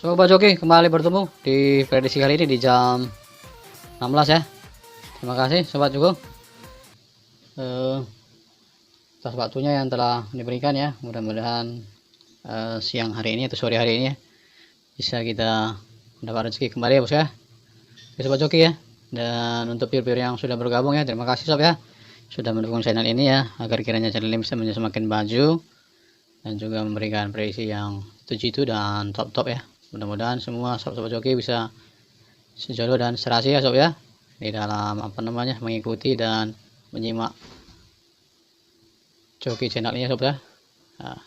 Sobat Joki kembali bertemu di prediksi kali ini di jam 16 ya. Terima kasih Sobat Joki atas waktunya yang telah diberikan ya. Mudah-mudahan siang hari ini atau sore hari ini ya, bisa kita mendapat rezeki kembali ya bos ya. Oke Sobat Joki ya. Dan untuk viewer yang sudah bergabung ya, terima kasih sob ya, sudah mendukung channel ini ya, agar kiranya channel ini bisa menjadi semakin maju dan juga memberikan prediksi yang jitu dan top-top ya. Mudah-mudahan semua sobat joki bisa sejodoh dan serasi ya sob ya, di dalam mengikuti dan menyimak joki channel ini sob ya. Nah,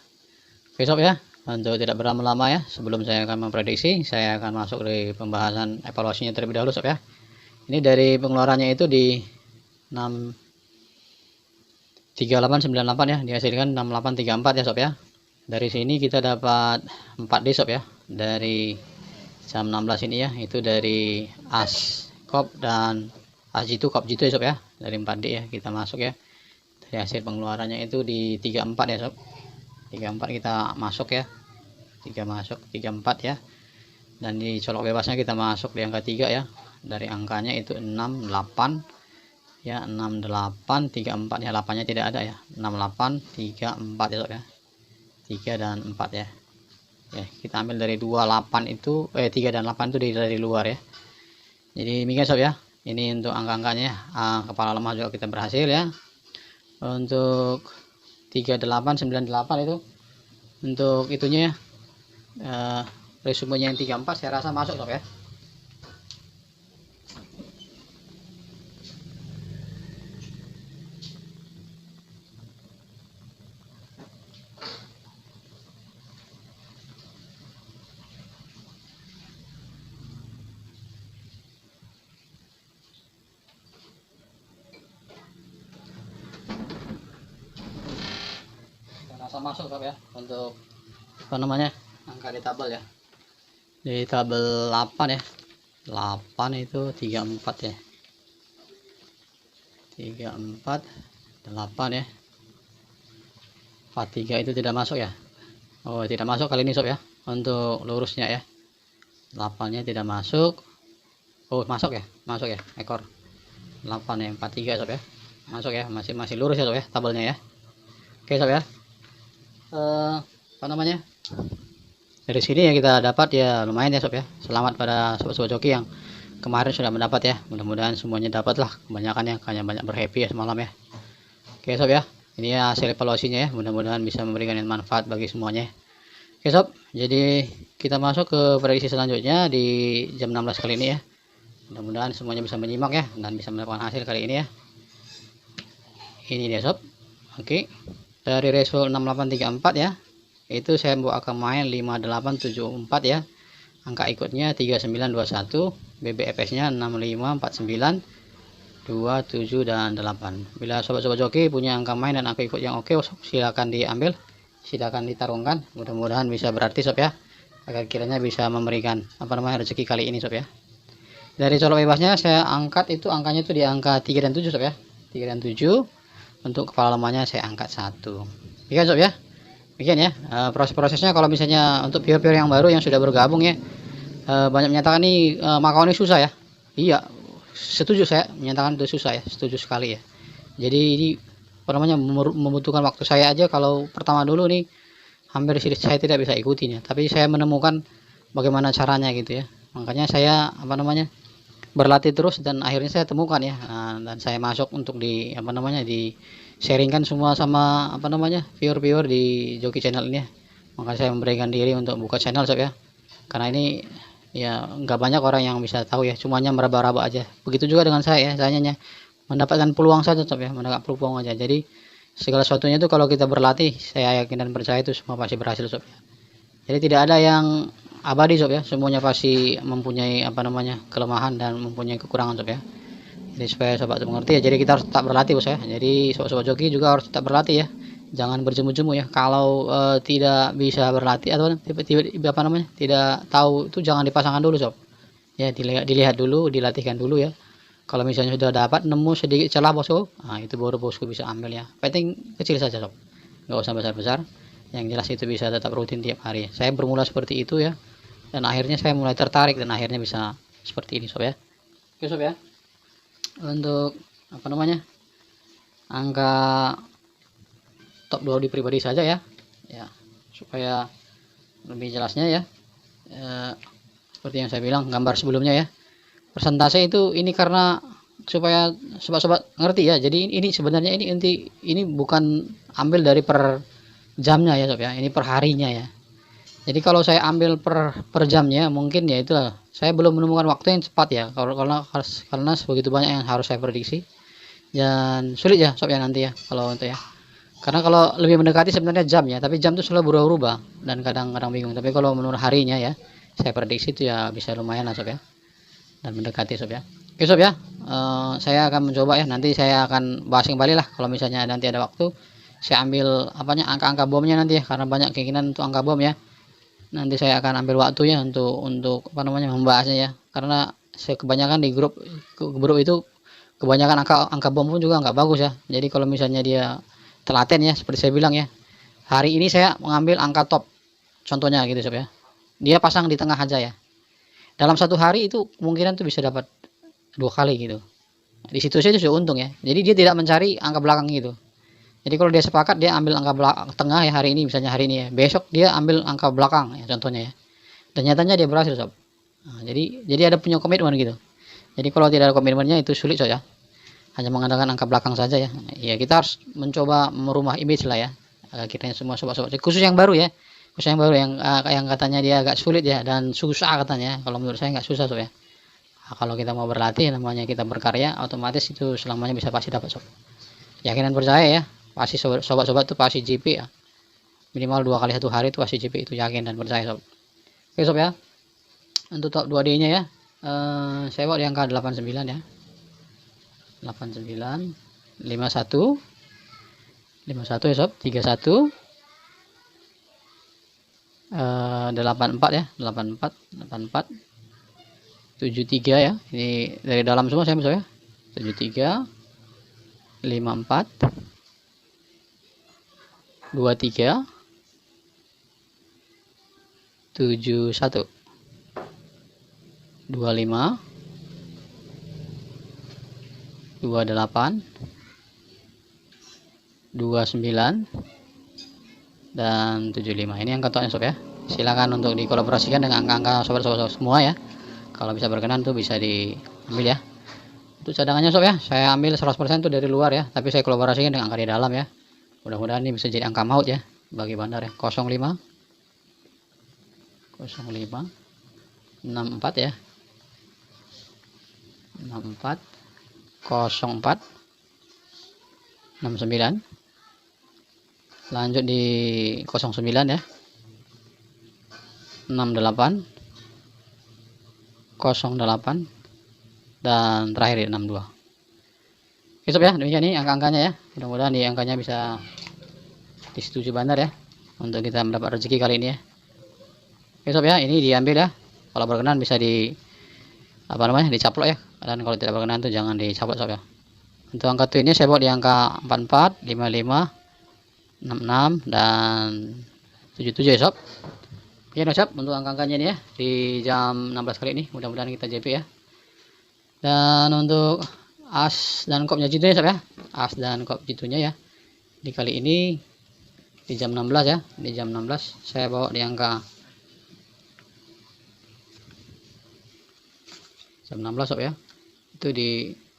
oke sob ya, untuk tidak berlama-lama ya, sebelum saya akan memprediksi, saya akan masuk dari pembahasan evaluasinya terlebih dahulu sob ya. Ini dari pengeluarannya itu di 63898 ya, dihasilkan 6834 ya sob ya. Dari sini kita dapat 4D sob ya, dari jam 16 ini ya, itu dari as kop dan as jitu kop jitu ya sob ya, dari 4D ya kita masuk ya. Dari hasil pengeluarannya itu di 34 ya sob, 34 kita masuk ya, 34 ya. Dan di colok bebasnya kita masuk di angka 3 ya, dari angkanya itu 68 ya, 68 34 ya, 8 nya tidak ada ya, 68 34 ya sob ya, 3 dan 4 ya. Ya kita ambil dari 28 itu 3 dan 8 itu dari luar ya. Jadi demikian sob ya, ini untuk angka-angkanya. Kepala lemah juga kita berhasil ya. Untuk 3898 itu untuk itunya ya, resumenya yang 34 saya rasa masuk sob ya. Masuk sob ya, untuk angka di tabel ya, di tabel 8 ya, 8 itu 34 ya, 34 8 ya, 43 itu tidak masuk ya. Oh tidak masuk kali ini sob ya, untuk lurusnya ya, 8 nya tidak masuk. Oh masuk ya, ekor 8 yang 43 sob ya, masuk ya, masih lurus ya sob ya tabelnya ya. Oke sob ya. Dari sini ya kita dapat ya lumayan ya sob ya. Selamat pada sobat-sobat joki yang kemarin sudah mendapat ya, mudah-mudahan semuanya dapat lah, kebanyakan ya, hanya banyak berhappy ya semalam ya. Oke sob ya, ini ya hasil evaluasinya ya, mudah-mudahan bisa memberikan manfaat bagi semuanya. Oke sob, jadi kita masuk ke prediksi selanjutnya di jam 16 kali ini ya. Mudah-mudahan semuanya bisa menyimak ya dan bisa mendapatkan hasil kali ini ya. Ini dia sob. Oke, dari ratio 6834 ya, itu saya bawa akan main 5874 ya, angka ikutnya 3921, BBFS nya 6549 27 dan 8. Bila sobat-sobat joki punya angka main dan angka ikut yang oke, silakan diambil, silakan ditarungkan, mudah-mudahan bisa berarti sob ya, agar kiranya bisa memberikan rezeki kali ini sob ya. Dari colok bebasnya saya angkat itu angkanya itu di angka 3 dan 7 sob ya, 3 dan 7. Untuk kepala lemahnya saya angkat 1. Iya sob ya, demikian ya. Proses-prosesnya kalau misalnya untuk viewer yang baru yang sudah bergabung ya, banyak menyatakan nih Makau ini susah ya. Iya, setuju, saya menyatakan itu susah ya, setuju sekali ya. Jadi ini membutuhkan waktu saya aja. Kalau pertama dulu nih hampir saya tidak bisa ikutin ya, tapi saya menemukan bagaimana caranya gitu ya. Makanya saya berlatih terus dan akhirnya saya temukan ya. Dan saya masuk untuk di di sharingkan semua sama viewer di joki channel ini ya. Maka saya memberikan diri untuk buka channel sob ya, karena ini ya nggak banyak orang yang bisa tahu ya, semuanya meraba-raba aja. Begitu juga dengan saya ya, saya hanya mendapatkan peluang saja sob ya, mendapat peluang aja. Jadi segala sesuatunya itu kalau kita berlatih, saya yakin dan percaya itu semua pasti berhasil sob ya. Jadi tidak ada yang abadi sob ya, semuanya pasti mempunyai kelemahan dan mempunyai kekurangan sob ya. Jadi supaya sobat mengerti ya, jadi kita harus tetap berlatih bos ya. Jadi sobat-sobat joki juga harus tetap berlatih ya, jangan berjemu-jemu ya. Kalau tidak bisa berlatih atau tiba-tiba tidak tahu itu, jangan dipasangkan dulu sob ya, dilihat dulu, dilatihkan dulu ya. Kalau misalnya sudah dapat nemu sedikit celah bosku, itu baru bosku bisa ambil ya. Penting kecil saja sob, nggak usah besar-besar, yang jelas itu bisa tetap rutin tiap hari. Saya bermula seperti itu ya, dan akhirnya saya mulai tertarik dan akhirnya bisa seperti ini sob ya. Oke sob ya, untuk apa namanya, angka top 2 di pribadi saja ya, supaya lebih jelasnya ya. Seperti yang saya bilang gambar sebelumnya ya, persentase itu ini karena supaya sobat-sobat ngerti ya. Jadi ini sebenarnya ini bukan ambil dari per jamnya ya sob ya, ini per harinya ya. Jadi kalau saya ambil per jamnya mungkin ya itulah, saya belum menemukan waktu yang cepat ya, karena begitu banyak yang harus saya prediksi dan sulit ya sob ya nanti ya kalau untuk ya. Karena kalau lebih mendekati sebenarnya jam ya, tapi jam itu selalu berubah-ubah dan kadang-kadang bingung. Tapi kalau menurut harinya ya, saya prediksi itu ya bisa lumayan lah sob ya, dan mendekati sob ya. Oke sob ya, saya akan mencoba ya, nanti saya akan bahas kembali lah kalau misalnya nanti ada waktu. Saya ambil apanya, angka-angka bomnya nanti ya, karena banyak keinginan untuk angka bom ya. Nanti saya akan ambil waktu ya untuk apa namanya, membahasnya ya, karena saya kebanyakan di grup itu kebanyakan angka bom pun juga nggak bagus ya. Jadi kalau misalnya dia telaten ya, seperti saya bilang ya, hari ini saya mengambil angka top contohnya gitu sob ya, dia pasang di tengah aja ya, dalam satu hari itu kemungkinan tuh bisa dapat 2 kali gitu. Di situ saja sudah untung ya, jadi dia tidak mencari angka belakang gitu. Jadi kalau dia sepakat dia ambil angka tengah ya hari ini, misalnya hari ini ya, besok dia ambil angka belakang ya contohnya ya, dan nyatanya dia berhasil sob. Nah, jadi ada punya komitmen gitu. Jadi kalau tidak ada komitmennya itu sulit sob ya, hanya mengandalkan angka belakang saja ya. Ya kita harus mencoba merubah image lah ya, kita semua sobat-sobat, khusus yang baru ya, yang katanya dia agak sulit ya dan susah katanya. Kalau menurut saya nggak susah sob ya. Nah, kalau kita mau berlatih, namanya kita berkarya, otomatis itu selamanya bisa pasti dapat sob. Yakin dan percaya ya, pasti sobat-sobat itu pasti JP ya, minimal 2 kali 1 hari itu pasti JP, itu yakin dan percaya sob. Oke sob ya, untuk top 2D nya ya, saya bawa di angka 89 ya, 89 51 51 ya sob, 31 84 ya, 84 73 ya, ini dari dalam semua saya ya, 73 54 23 71 25 28 29 dan 75. Ini angka topnya sob ya. Silakan untuk dikolaborasikan dengan angka-angka sobat-sobat semua ya. Kalau bisa berkenan tuh bisa diambil ya. Untuk cadangannya sob ya, saya ambil 100% tuh dari luar ya, tapi saya kolaborasikan dengan angka di dalam ya. Mudah-mudahan ini bisa jadi angka maut ya bagi bandar ya. 05 64 ya, 64 04 69, lanjut di 09 ya, 68 08 dan terakhir di 62. Oke sob ya, demikian nih angka-angkanya ya. Mudah-mudahan di angkanya bisa disetujui bandar ya, untuk kita mendapat rezeki kali ini ya. Oke sob ya, ini diambil ya. Kalau berkenan bisa dicaplok ya, dan kalau tidak berkenan tuh jangan dicaplok sob ya. Untuk angka twinnya saya buat di angka 44 55 66 dan 77 ya sob. Oke sob, untuk angka-angkanya ini ya di jam 16 kali ini, mudah-mudahan kita JP ya. Dan untuk as dan kopnya jitu ya sob ya, as dan kop jitunya ya, di kali ini di jam 16 ya, di jam 16 saya bawa di angka jam 16 sob ya. Itu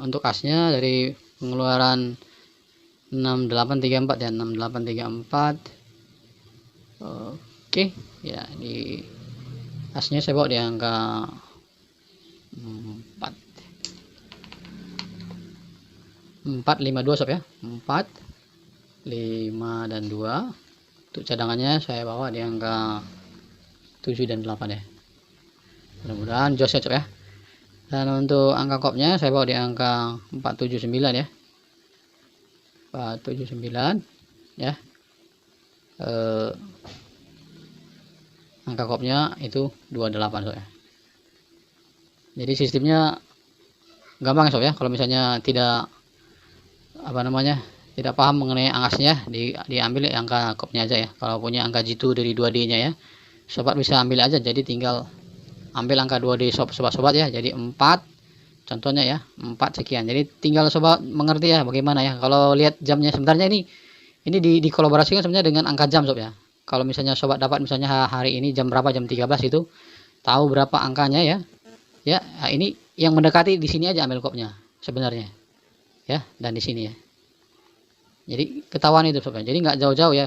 untuk asnya dari pengeluaran 6834 dan 6834. Oke ya, di asnya saya bawa di angka 452 sob ya, 4 5 dan 2. Untuk cadangannya saya bawa di angka 7 dan 8 ya. Mudah-mudahan jos ya sob ya. Dan untuk angka kopnya saya bawa di angka 479 ya, 479 ya. Angka kopnya itu 28 sob ya. Jadi sistemnya gampang sob ya, kalau misalnya tidak tidak paham mengenai angkasnya, diambil angka kopnya aja ya. Kalau punya angka jitu dari 2D nya ya, sobat bisa ambil aja, jadi tinggal ambil angka 2 di sobat-sobat ya, jadi 4 contohnya ya, 4 sekian. Jadi tinggal sobat mengerti ya bagaimana ya. Kalau lihat jamnya sebenarnya ini dikolaborasikan sebenarnya dengan angka jam sob ya. Kalau misalnya sobat dapat misalnya hari ini jam berapa, jam 13 itu tahu berapa angkanya ya. Ya, ini yang mendekati di sini aja ambil kopnya sebenarnya. Ya, dan di sini ya. Jadi ketahuan itu sob ya. Jadi nggak jauh-jauh ya.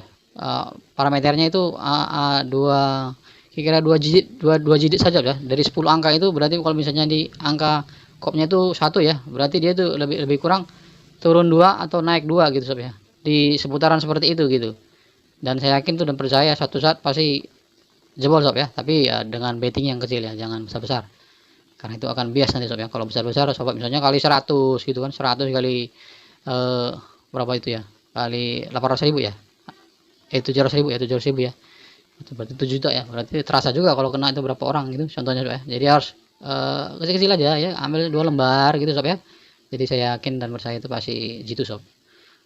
Parameternya itu kira-kira 2 digit saja ya. Dari 10 angka itu berarti kalau misalnya di angka kopnya itu 1 ya, berarti dia itu lebih kurang turun 2 atau naik 2 gitu sob ya. Di seputaran seperti itu gitu. Dan saya yakin tuh dan percaya satu saat pasti jebol sob ya, tapi ya dengan betting yang kecil ya, jangan besar-besar. Karena itu akan bias nanti sob ya. Kalau besar-besar sobat misalnya kali 100 gitu kan, 100 kali berapa itu ya? Kali 800.000 ya. 700.000 ya, 700.000 ya. Itu berarti 7 juta ya. Berarti terasa juga kalau kena itu berapa orang gitu contohnya sob ya. Jadi harus kecil-kecil aja ya, ambil 2 lembar gitu sob ya. Jadi saya yakin dan percaya itu pasti jitu sob.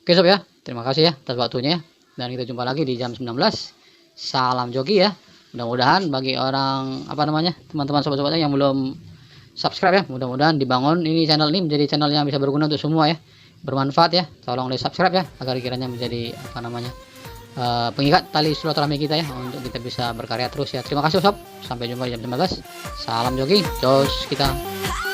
Oke sob ya, terima kasih ya atas waktunya ya. Dan kita jumpa lagi di jam 19. Salam joki ya. Mudah-mudahan bagi orang teman-teman sobat-sobatnya yang belum subscribe ya, mudah-mudahan dibangun ini channel ini menjadi channel yang bisa berguna untuk semua ya. Bermanfaat ya. Tolong di subscribe ya agar kiranya menjadi pengikat tali silaturahmi kita ya, untuk kita bisa berkarya terus ya. Terima kasih sob. Sampai jumpa di jam 19. Salam joki. Jos kita.